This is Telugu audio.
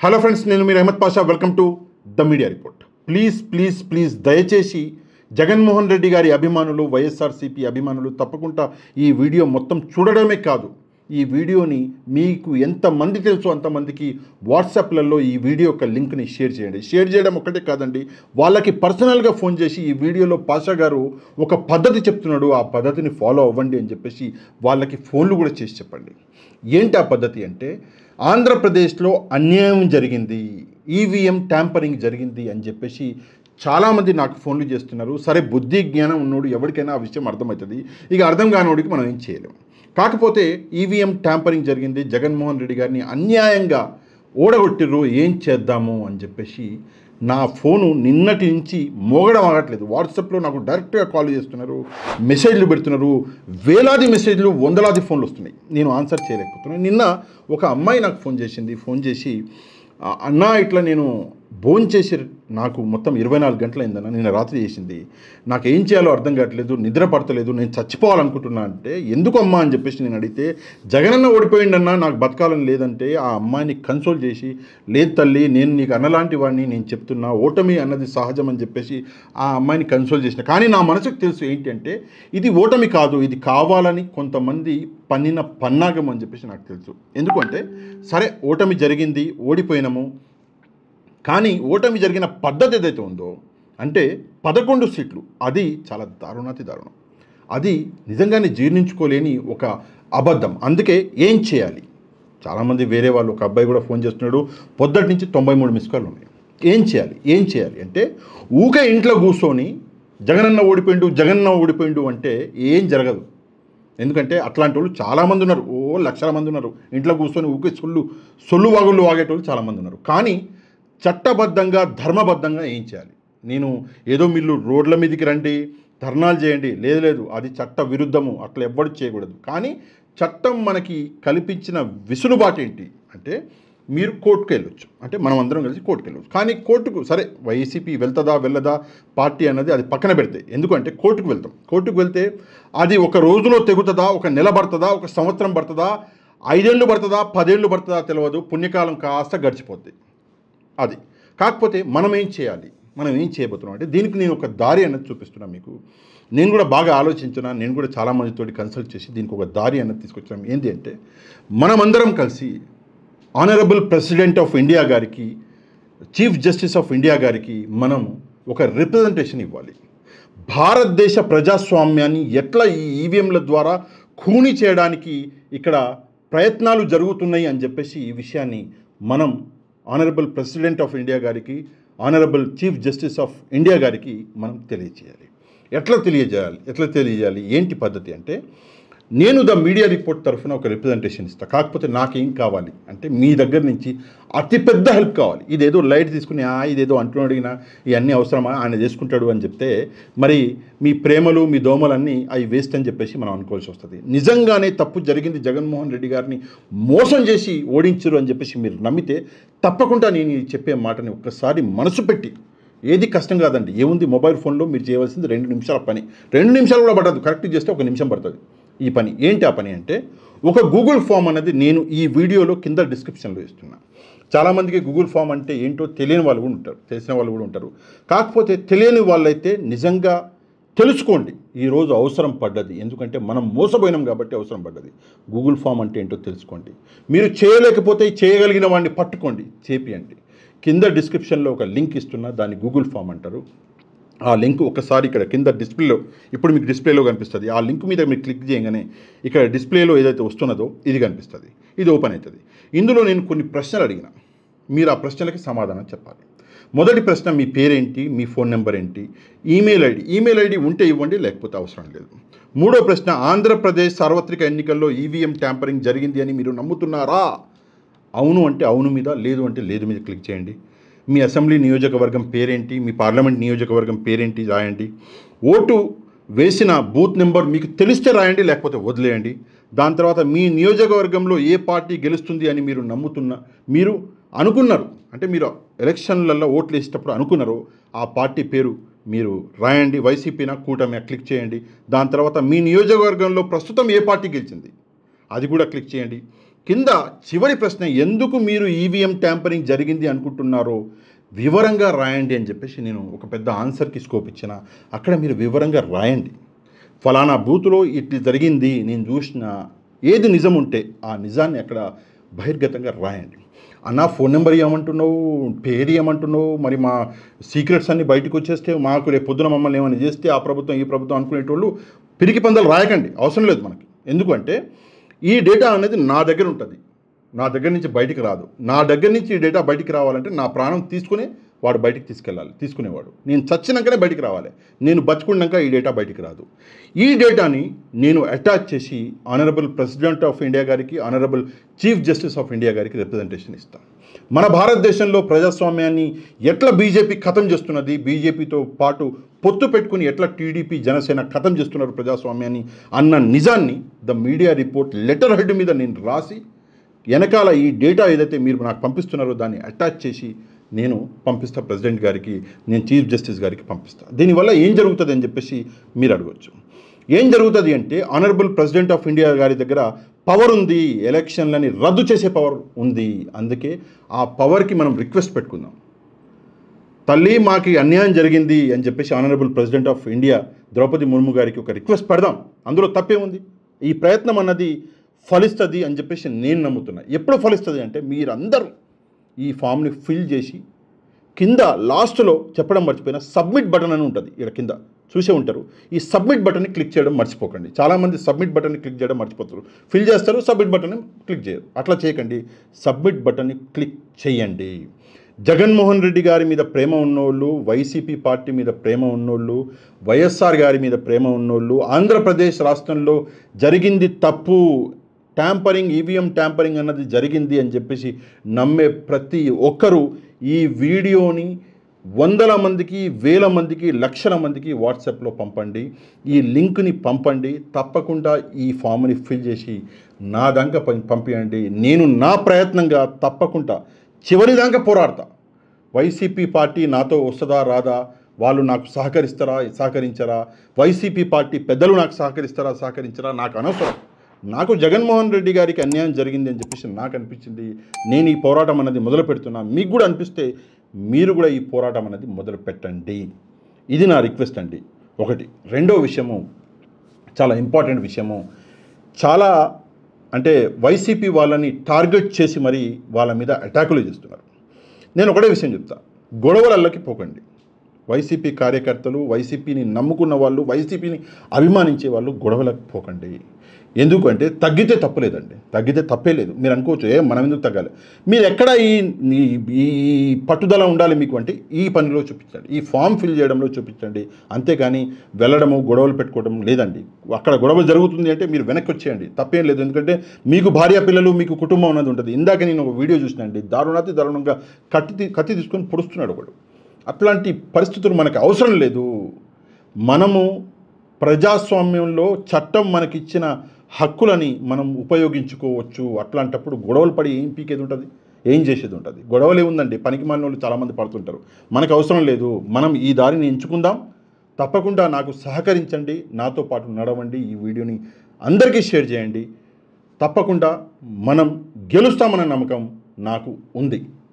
హలో ఫ్రెండ్స్, నేను మీరు Ahmed Pasha. Welcome to the media report. Please దయచేసి జగన్మోహన్ రెడ్డి గారి అభిమానులు, వైఎస్ఆర్సీపీ అభిమానులు తప్పకుండా ఈ వీడియో మొత్తం చూడడమే కాదు, ఈ వీడియోని మీకు ఎంతమంది తెలుసో అంతమందికి వాట్సాప్లలో ఈ వీడియో యొక్క లింక్ని షేర్ చేయండి. షేర్ చేయడం ఒక్కటే కాదండి, వాళ్ళకి పర్సనల్గా ఫోన్ చేసి ఈ వీడియోలో పాషా గారు ఒక పద్ధతి చెప్తున్నాడు, ఆ పద్ధతిని ఫాలో అవ్వండి అని చెప్పేసి వాళ్ళకి ఫోన్లు కూడా చేసి చెప్పండి. ఏంటి ఆ పద్ధతి అంటే, ఆంధ్రప్రదేశ్లో అన్యాయం జరిగింది, ఈవీఎం ట్యాంపరింగ్ జరిగింది అని చెప్పేసి చాలామంది నాకు ఫోన్లు చేస్తున్నారు. సరే, బుద్ధి జ్ఞానం ఉన్నోడు ఎవరికైనా ఆ విషయం అర్థమవుతుంది, ఇక అర్థం కానివాడికి మనం ఏం చేయలేము. కాకపోతే ఈవీఎం ట్యాంపరింగ్ జరిగింది, జగన్మోహన్ రెడ్డి గారిని అన్యాయంగా ఓడగొట్టిర్రు, ఏం చేద్దాము అని చెప్పేసి నా ఫోను నిన్నటి నుంచి మోగడం ఆగట్లేదు. వాట్సాప్లో నాకు డైరెక్ట్గా కాల్ చేస్తున్నారు, మెసేజ్లు పెడుతున్నారు, వేలాది మెసేజ్లు, వందలాది ఫోన్లు వస్తున్నాయి. నేను ఆన్సర్ చేయలేకపోతున్నాను. నిన్న ఒక అమ్మాయి నాకు ఫోన్ చేసి అన్నా ఇట్లా నేను భోంచేసి నాకు మొత్తం 24 గంటలు అయిందన్న, నిన్న రాత్రి చేసింది, నాకు ఏం చేయాలో అర్థం కావట్లేదు, నిద్ర పడతలేదు, నేను చచ్చిపోవాలనుకుంటున్నా అంటే, ఎందుకు అమ్మా అని చెప్పేసి నేను అడిగితే, జగనన్న ఓడిపోయిండన్నా, నాకు బతకాలని లేదంటే ఆ అమ్మాయిని కన్సోల్ చేసి, లేదు తల్లి, నేను నీకు అన్నలాంటి వాడిని, నేను చెప్తున్నా, ఓటమి అన్నది సహజం అని చెప్పేసి ఆ అమ్మాయిని కన్సోల్ చేసిన. కానీ నా మనసుకు తెలుసు ఏంటంటే, ఇది ఓటమి కాదు, ఇది కావాలని కొంతమంది పన్నిన పన్నాగం అని చెప్పేసి నాకు తెలుసు. ఎందుకంటే సరే, ఓటమి జరిగింది, ఓడిపోయినాము, కానీ ఓటమి జరిగిన పద్ధతి ఏదైతే ఉందో, అంటే 11 సీట్లు, అది చాలా దారుణాతి దారుణం. అది నిజంగానే జీర్ణించుకోలేని ఒక అబద్ధం. అందుకే ఏం చేయాలి, చాలామంది వేరే వాళ్ళు, ఒక అబ్బాయి కూడా ఫోన్ చేస్తున్నాడు, పొద్దుటి నుంచి 93 మిస్ కాల్ ఉన్నాయి. ఏం చేయాలి అంటే, ఊకే ఇంట్లో కూర్చొని జగనన్న ఓడిపోయిండు అంటే ఏం జరగదు. ఎందుకంటే అట్లాంటి వాళ్ళు చాలామంది ఉన్నారు, లక్షల మంది ఉన్నారు, ఇంట్లో కూర్చొని ఊకే సొల్లు వాగుళ్ళు వాగేటోళ్ళు చాలామంది ఉన్నారు. కానీ చట్టబద్ధంగా, ధర్మబద్ధంగా ఏం చేయాలి? నేను ఏదో మీరు రోడ్ల మీదకి రండి, ధర్నాలు చేయండి, లేదు, అది చట్ట విరుద్ధము, అట్లా ఎవ్వడు చేయకూడదు. కానీ చట్టం మనకి కల్పించిన వెసులుబాటు ఏంటి అంటే, మీరు కోర్టుకు వెళ్ళొచ్చు, అంటే మనం అందరం కలిసి కోర్టుకు వెళ్ళొచ్చు. కానీ కోర్టుకు సరే, వైసీపీ వెళ్తుందా వెళ్ళదా పార్టీ అన్నది అది పక్కన పెడితే, ఎందుకంటే కోర్టుకు వెళ్తే అది ఒక రోజులో తెగుతుందా, ఒక నెల పడుతుందా, ఒక సంవత్సరం పడుతుందా, 5 ఏళ్ళు పడుతుందా, 10 ఏళ్ళు పడుతుందా తెలియదు, పుణ్యకాలం కాస్త గడిచిపోద్ది. అది కాకపోతే మనం ఏం చేయబోతున్నాం అంటే, దీనికి నేను ఒక దారి అన్నది చూపిస్తున్నాను మీకు. నేను కూడా బాగా ఆలోచించిన, నేను కూడా చాలామందితోటి కన్సల్ట్ చేసి దీనికి ఒక దారి అన్నది తీసుకొచ్చాను. ఏంటి అంటే, మనమందరం కలిసి ఆనరబుల్ ప్రెసిడెంట్ ఆఫ్ ఇండియా గారికి, చీఫ్ జస్టిస్ ఆఫ్ ఇండియా గారికి మనం ఒక రిప్రజెంటేషన్ ఇవ్వాలి. భారతదేశ ప్రజాస్వామ్యాన్ని ఎట్లా ఈ ఈవీఎంల ద్వారా ఖూనీ చేయడానికి ఇక్కడ ప్రయత్నాలు జరుగుతున్నాయి అని చెప్పేసి ఈ విషయాన్ని మనం ఆనరబుల్ ప్రెసిడెంట్ ఆఫ్ ఇండియా గారికి, honourable chief justice of India గారికి మనం తెలియజేయాలి. ఎట్లా తెలియజేయాలి, ఏంటి పద్ధతి అంటే, నేను ద మీడియా రిపోర్ట్ తరఫున ఒక రిప్రజెంటేషన్ ఇస్తాను. కాకపోతే నాకేం కావాలి అంటే, మీ దగ్గర నుంచి అతిపెద్ద హెల్ప్ కావాలి. ఇదేదో లైట్ తీసుకుని ఇదేదో అంటున్నాడినా ఇవన్నీ అవసరమా, ఆయన చేసుకుంటాడు అని చెప్తే, మరి మీ ప్రేమలు, మీ దోమలన్నీ అవి వేస్ట్ అని చెప్పేసి మనం అనుకోవాల్సి వస్తుంది. నిజంగానే తప్పు జరిగింది, జగన్మోహన్ రెడ్డి గారిని మోసం చేసి ఓడించరు అని చెప్పేసి మీరు నమ్మితే, తప్పకుండా నేను చెప్పే మాటని ఒక్కసారి మనసు పెట్టి, ఏది కష్టం కాదండి, ఏముంది, మొబైల్ ఫోన్లో మీరు చేయవలసింది 2 నిమిషాల పని. 2 నిమిషాలు కూడా పడదు, కరెక్ట్ చేస్తే 1 నిమిషం పడుతుంది ఈ పని. ఏంటి ఆ పని అంటే, ఒక గూగుల్ ఫామ్ అనేది నేను ఈ వీడియోలో కింద డిస్క్రిప్షన్లో ఇస్తున్నా. చాలామందికి గూగుల్ ఫామ్ అంటే ఏంటో తెలియని వాళ్ళు కూడా ఉంటారు, తెలిసిన వాళ్ళు కూడా ఉంటారు. కాకపోతే తెలియని వాళ్ళైతే నిజంగా తెలుసుకోండి, ఈరోజు అవసరం పడ్డది. ఎందుకంటే మనం మోసపోయినాం కాబట్టి అవసరం పడ్డది. గూగుల్ ఫామ్ అంటే ఏంటో తెలుసుకోండి. మీరు చేయలేకపోతే చేయగలిగిన వాడిని పట్టుకోండి, చేపియండి. కింద డిస్క్రిప్షన్లో ఒక లింక్ ఇస్తున్నా, దాన్ని గూగుల్ ఫామ్ అంటారు. ఆ లింక్ ఒకసారి ఇక్కడ కింద డిస్ప్లేలో, ఇప్పుడు మీకు డిస్ప్లేలో కనిపిస్తుంది. ఆ లింక్ మీద మీరు క్లిక్ చేయగానే ఇక్కడ డిస్ప్లేలో ఏదైతే వస్తున్నదో ఇది కనిపిస్తుంది, ఇది ఓపెన్ అవుతుంది. ఇందులో నేను కొన్ని ప్రశ్నలు అడిగిన, మీరు ఆ ప్రశ్నలకి సమాధానం చెప్పాలి. మొదటి ప్రశ్న, మీ పేరేంటి, మీ ఫోన్ నెంబర్ ఏంటి, ఈమెయిల్ ఐడి ఉంటే ఇవ్వండి, లేకపోతే అవసరం లేదు. మూడో ప్రశ్న, ఆంధ్రప్రదేశ్ సార్వత్రిక ఎన్నికల్లో ఈవీఎం ట్యాంపరింగ్ జరిగింది అని మీరు నమ్ముతున్నారా? అవును అంటే అవును మీద, లేదు అంటే లేదు మీద క్లిక్ చేయండి. మీ అసెంబ్లీ నియోజకవర్గం పేరేంటి, మీ పార్లమెంట్ నియోజకవర్గం పేరేంటి రాయండి. ఓటు వేసిన బూత్ నెంబర్ మీకు తెలిస్తే రాయండి, లేకపోతే వదిలేయండి. దాని తర్వాత మీ నియోజకవర్గంలో ఏ పార్టీ గెలుస్తుంది అని మీరు అనుకున్నారు, అంటే మీరు ఎలక్షన్లలో ఓట్లు వేసేటప్పుడు అనుకున్నారో ఆ పార్టీ పేరు మీరు రాయండి. వైసీపీనా, కూటమి క్లిక్ చేయండి. దాని తర్వాత మీ నియోజకవర్గంలో ప్రస్తుతం ఏ పార్టీ గెలిచింది అది కూడా క్లిక్ చేయండి. కింద చివరి ప్రశ్న, ఎందుకు మీరు ఈవీఎం ట్యాంపరింగ్ జరిగింది అనుకుంటున్నారో వివరంగా రాయండి అని చెప్పేసి నేను ఒక పెద్ద ఆన్సర్కి స్కోప్ ఇచ్చిన. అక్కడ మీరు వివరంగా రాయండి, ఫలానా బూత్లో ఇట్లా జరిగింది నేను చూసిన, ఏది నిజం ఉంటే ఆ నిజాన్ని అక్కడ బహిర్గతంగా రాయండి. అన్న ఫోన్ నెంబర్ ఇవ్వమంటున్నావు, పేరు ఇవ్వమంటున్నావు, మరి మా సీక్రెట్స్ అన్నీ బయటకు వచ్చేస్తే మాకు రేపు పొద్దున మమ్మల్ని ఏమైనా చేస్తే ఆ ప్రభుత్వం ఈ ప్రభుత్వం అనుకునేటోళ్ళు పిరికి పందాలు రాయకండి, అవసరం లేదు మనకి. ఎందుకంటే ఈ డేటా అనేది నా దగ్గర ఉంటుంది, నా దగ్గర నుంచి బయటికి రాదు. నా దగ్గర నుంచి ఈ డేటా బయటికి రావాలంటే నా ప్రాణం తీసుకుని వాడు బయటికి తీసుకెళ్ళాలి, తీసుకునేవాడు. నేను చచ్చినాకనే బయటికి రావాలి, నేను బతుకున్నాక ఈ డేటా బయటికి రాదు. ఈ డేటాని నేను అటాచ్ చేసి ఆనరబుల్ ప్రెసిడెంట్ ఆఫ్ ఇండియా గారికి, honourable chief justice of India గారికి రిప్రజెంటేషన్ ఇస్తాను. మన భారతదేశంలో ప్రజాస్వామ్యాన్ని ఎట్లా బీజేపీ ఖతం చేస్తున్నది, బీజేపీతో పాటు పొత్తు పెట్టుకుని ఎట్లా టీడీపీ జనసేన ఖతం చేస్తున్నారు ప్రజాస్వామ్యాన్ని అన్న నిజాన్ని the media report letter head మీద నేను రాసి, వెనకాల ఈ డేటా ఏదైతే మీరు నాకు పంపిస్తున్నారో దాన్ని అటాచ్ చేసి నేను పంపిస్తా ప్రెసిడెంట్ గారికి, నేను చీఫ్ జస్టిస్ గారికి పంపిస్తాను. దీనివల్ల ఏం జరుగుతుంది అని చెప్పేసి మీరు అడగవచ్చు. ఏం జరుగుతుంది అంటే, ఆనరబుల్ ప్రెసిడెంట్ ఆఫ్ ఇండియా గారి దగ్గర పవర్ ఉంది, ఎలక్షన్లని రద్దు చేసే పవర్ ఉంది. అందుకే ఆ పవర్కి మనం రిక్వెస్ట్ పెట్టుకుందాం. తల్లి మాకు అన్యాయం జరిగింది అని చెప్పేసి honourable president of India Draupadi Murmu గారికి ఒక రిక్వెస్ట్ పెడదాం. అందులో తప్పే ఉంది. ఈ ప్రయత్నం అన్నది ఫలిస్తుంది అని చెప్పేసి నేను నమ్ముతున్నా. ఎప్పుడు ఫలిస్తుంది అంటే, మీరందరూ ఈ ఫామ్ని ఫిల్ చేసి కింద లాస్ట్లో చెప్పడం మర్చిపోయిన సబ్మిట్ బటన్ అని ఉంటుంది, ఇక్కడ కింద చూసే ఉంటారు. ఈ సబ్మిట్ బటన్ని క్లిక్ చేయడం మర్చిపోకండి. చాలామంది సబ్మిట్ బటన్ని క్లిక్ చేయడం మర్చిపోతారు, ఫిల్ చేస్తారు, సబ్మిట్ బటన్ని క్లిక్ చేయరు. అట్లా చేయకండి, సబ్మిట్ బటన్ని క్లిక్ చేయండి. జగన్మోహన్ రెడ్డి గారి మీద ప్రేమ ఉన్నోళ్ళు, వైసీపీ పార్టీ మీద ప్రేమ ఉన్నోళ్ళు, వైఎస్ఆర్ గారి మీద ప్రేమ ఉన్నోళ్ళు, ఆంధ్రప్రదేశ్ రాష్ట్రంలో జరిగింది తప్పు, ట్యాంపరింగ్, ఈవీఎం ట్యాంపరింగ్ అన్నది జరిగింది అని చెప్పేసి నమ్మే ప్రతి ఒక్కరూ ఈ వీడియోని వందల మందికి, వేల మందికి, లక్షల మందికి వాట్సాప్లో పంపండి. ఈ లింక్ని పంపండి. తప్పకుండా ఈ ఫామ్ని ఫిల్ చేసి నా దాకా పంపించండి. నేను నా ప్రయత్నంగా తప్పకుండా చివరిదాకా పోరాడతా. వైసీపీ పార్టీ నాతో వస్తుందా రాదా, వాళ్ళు నాకు సహకరించరా, వైసీపీ పార్టీ పెద్దలు నాకు సహకరించరా నాకు అనవసరం. నాకు జగన్మోహన్ రెడ్డి గారికి అన్యాయం జరిగింది అని చెప్పేసి నాకు అనిపించింది. నేను ఈ పోరాటం అనేది మొదలు పెడుతున్నా. మీకు కూడా అనిపిస్తే మీరు కూడా ఈ పోరాటం అనేది మొదలు పెట్టండి. ఇది నా రిక్వెస్ట్ అండి. ఒకటి. రెండో విషయము, చాలా ఇంపార్టెంట్ విషయము, చాలా అంటే వైసీపీ వాళ్ళని టార్గెట్ చేసి మరి వాళ్ళ మీద అటాకులు చేస్తున్నారు. నేను ఒకటే విషయం చెప్తా, గొడవలకి పోకండి. వైసీపీ కార్యకర్తలు, వైసీపీని నమ్ముకున్న వాళ్ళు, వైసీపీని అభిమానించే వాళ్ళు గొడవలకు పోకండి. ఎందుకంటే తగ్గితే తప్పలేదండి, తగ్గితే తప్పే లేదు. మీరు అనుకోవచ్చు మనం ఎందుకు తగ్గాలి, మీరు ఎక్కడ ఈ పట్టుదల ఉండాలి మీకు అంటే ఈ పనిలో చూపించండి, ఈ ఫామ్ ఫిల్ చేయడంలో చూపించండి. అంతేగాని వెళ్ళడము గొడవలు పెట్టుకోవడం లేదండి. అక్కడ గొడవ జరుగుతుంది అంటే మీరు వెనక్కి వచ్చేయండి, తప్పేం లేదు. ఎందుకంటే మీకు భార్య పిల్లలు, మీకు కుటుంబం అన్నది ఉంటుంది. ఇందాక నేను ఒక వీడియో చూసినండి, దారుణంగా కత్తి తీసుకొని పొడుస్తున్నాడు ఒకడు. అట్లాంటి పరిస్థితులు మనకు అవసరం లేదు. మనము ప్రజాస్వామ్యంలో చట్టం మనకిచ్చిన హక్కులని మనం ఉపయోగించుకోవచ్చు. అట్లాంటప్పుడు గొడవలు పడి ఏం పీకేది ఉంటుంది, ఏం చేసేది ఉంటుంది? గొడవలు ఏముందండి, పనికి మాలిన వాళ్ళు చాలామంది పడుతుంటారు. మనకు అవసరం లేదు. మనం ఈ దారిని ఎంచుకుందాం. తప్పకుండా నాకు సహకరించండి, నాతో పాటు నడవండి. ఈ వీడియోని అందరికీ షేర్ చేయండి. తప్పకుండా మనం గెలుస్తామన్న నమ్మకం నాకు ఉంది.